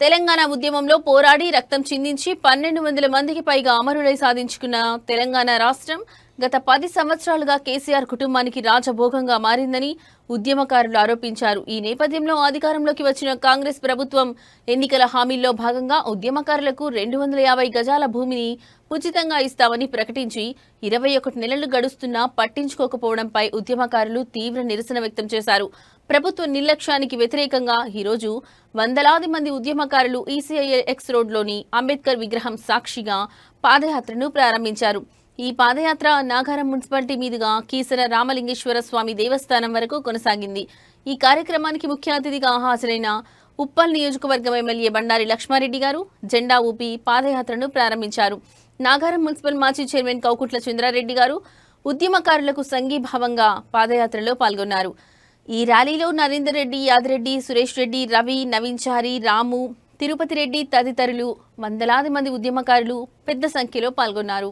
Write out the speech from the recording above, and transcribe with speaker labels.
Speaker 1: తెలంగాణ ఉద్యమంలో పోరాడి రక్తం చిందించి 1200 మందికి పైగా అమరులై సాధించుకున్న తెలంగాణ రాష్ట్రం గత 10 సంవత్సరాలుగా కేసీఆర్ కుటుంబానికి రాజభోగంగా మారిందని ఉద్యమకారులు ఆరోపించారు. ఈ నేపథ్యంలో అధికారంలోకి వచ్చిన కాంగ్రెస్ ప్రభుత్వం ఎన్నికల హామీల్లో భాగంగా ఉద్యమకారులకు 250 గజాల భూమిని ఉచితంగా ఇస్తామని ప్రకటించి 21 నెలలు గడుస్తున్నా పట్టించుకోకపోవడంపై ఉద్యమకారులు తీవ్ర నిరసన వ్యక్తం చేశారు. ప్రభుత్వ నిర్లక్ష్యానికి వ్యతిరేకంగా ఈరోజు వందలాది మంది ఉద్యమకారులు ఈసీఐఎక్స్ రోడ్లోని అంబేద్కర్ విగ్రహం సాక్షిగా పాదయాత్రను ప్రారంభించారు. ఈ పాదయాత్ర నాగారం మున్సిపాలిటీ మీదుగా కీసర రామలింగేశ్వర స్వామి దేవస్థానం వరకు కొనసాగింది. ఈ కార్యక్రమానికి ముఖ్య అతిథిగా హాజరైన ఉప్పల్ నియోజకవర్గం ఎమ్మెల్యే బండారి లక్ష్మారెడ్డి గారు జెండా ఊపి పాదయాత్రను ప్రారంభించారు. నాగారం మున్సిపల్ మాజీ చైర్మన్ కౌకుట్ల చంద్రారెడ్డి గారు ఉద్యమకారులకు సంఘీభావంగా పాదయాత్రలో పాల్గొన్నారు. ఈ ర్యాలీలో నరేందర్ రెడ్డి, యాదిరెడ్డి, సురేష్ రెడ్డి, రవి, నవీన్ చారి, రాము, తిరుపతి రెడ్డి తదితరులు వందలాది మంది ఉద్యమకారులు పెద్ద సంఖ్యలో పాల్గొన్నారు.